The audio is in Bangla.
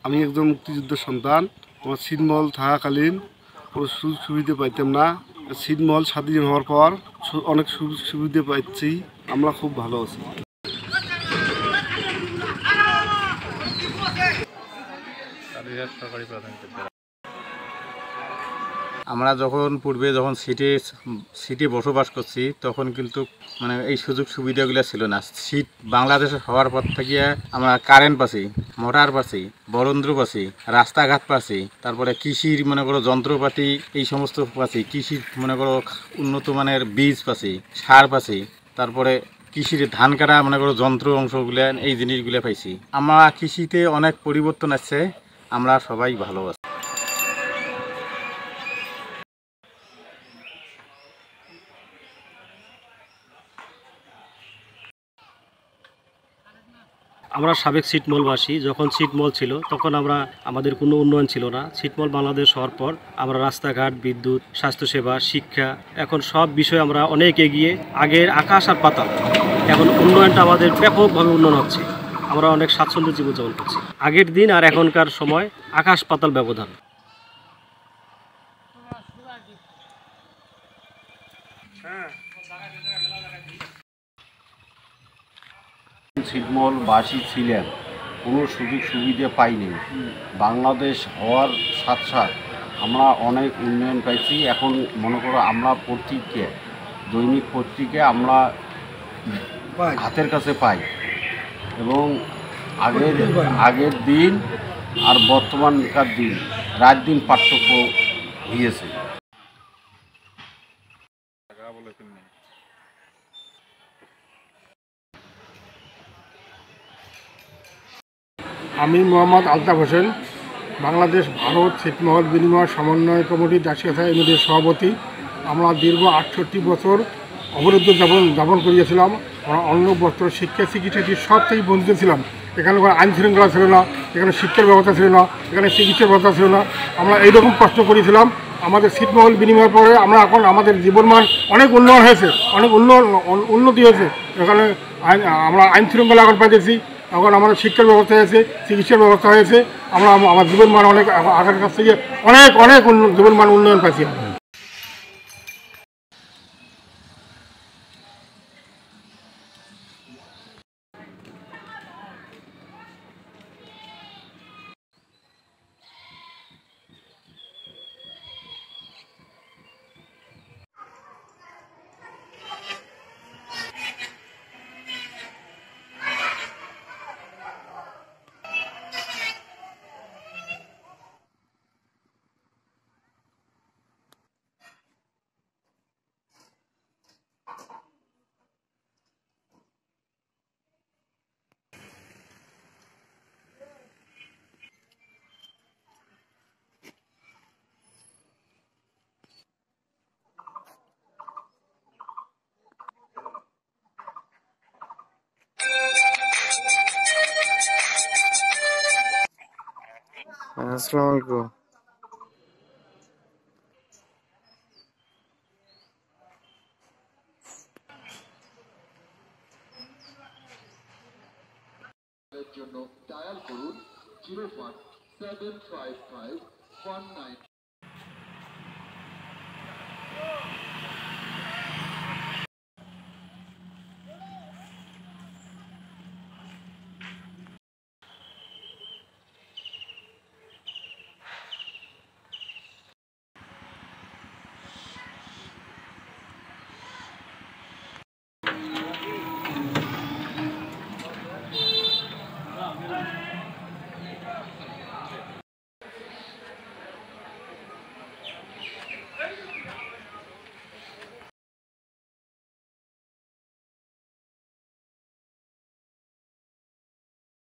আমি একজন মুক্তিযুদ্ধের সন্তান। আমার ছিটমহল থাকাকালীন কোনো সুযোগ সুবিধা পাইতাম না। ছিটমহল স্বাধীন হওয়ার পর অনেক সুযোগ সুবিধা পাচ্ছি। আমরা খুব ভালো আছি। আমরা যখন পূর্বে সিটি বসবাস করছি তখন কিন্তু মানে এই সুযোগ সুবিধাগুলো ছিল না। সিট বাংলাদেশে হওয়ার পর থেকে আমরা কারেন্ট পাচ্ছি, মোটর পাচ্ছি, বরেন্দ্র পাচ্ছি, রাস্তাঘাট পাচ্ছি, তারপরে কৃষির মনে করো যন্ত্রপাতি এই সমস্ত পাচ্ছি, কৃষির মনে করো উন্নত মানের বীজ পাচ্ছি, সার পাচ্ছি, তারপরে কৃষির ধান কাটা মনে করো যন্ত্র অংশগুলো এই জিনিসগুলো পাইছি। আমরা কৃষিতে অনেক পরিবর্তন আসছে, আমরা সবাই ভালো আছি। আমরা সাবেক ছিটমহলবাসী। যখন ছিটমহল ছিল তখন আমাদের কোনো উন্নয়ন ছিল না। ছিটমহল বাংলাদেশ হওয়ার পর আমরা রাস্তাঘাট, বিদ্যুৎ, স্বাস্থ্যসেবা, শিক্ষা, এখন সব বিষয়ে আমরা অনেক এগিয়ে। আগের আকাশ আর পাতাল। এখন উন্নয়নটা আমাদের ব্যাপকভাবে উন্নয়ন হচ্ছে। আমরা অনেক স্বাচ্ছন্দ্য জীবনযাপন করছি। আগের দিন আর এখনকার সময় আকাশ পাতাল ব্যবধান। ছিটমহলবাসী ছিলেন, কোনো সুযোগ সুবিধা পাইনি। বাংলাদেশ হওয়ার সাথে সাথে আমরা অনেক উন্নয়ন পাইছি। এখন মনে করো আমরা দৈনিক পত্রিকা আমরা হাতের কাছে পাই, এবং আগের দিন আর বর্তমানকার দিন রাত দিন পার্থক্য হয়েছে। আমি মোহাম্মদ আলতাফ হোসেন, বাংলাদেশ ভারত ছিটমহল বিনিময় সমন্বয় কমিটির দাসিকাথা ইউনিটের সভাপতি। আমরা দীর্ঘ 68 বছর অবরুদ্ধ যাপন করিয়েছিলাম। আমরা অন্ন, বস্ত্র, শিক্ষা, চিকিৎসা সব থেকে বঞ্চিত ছিলাম। এখানে কোনো আইন শৃঙ্খলা ছিল না, এখানে শিক্ষার ব্যবস্থা ছিল না, এখানে চিকিৎসার ব্যবস্থা ছিল না। আমরা এইরকম কষ্ট করেছিলাম। আমাদের ছিটমহল বিনিময়ের পরে আমরা এখন আমাদের জীবনমান অনেক উন্নয়ন হয়েছে, অনেক উন্নতি হয়েছে। এখানে আমরা আইন শৃঙ্খলা এখন পাইতেছি, এখন আমাদের শিক্ষার ব্যবস্থা হয়েছে, চিকিৎসার ব্যবস্থা হয়েছে। আমরা আমার জীবনমান অনেক আগের কাছ থেকে অনেক অনেক জীবনমান উন্নয়ন পাইছি। আসসালামু আলাইকুম। জন্য ডায়াল করুন 0175519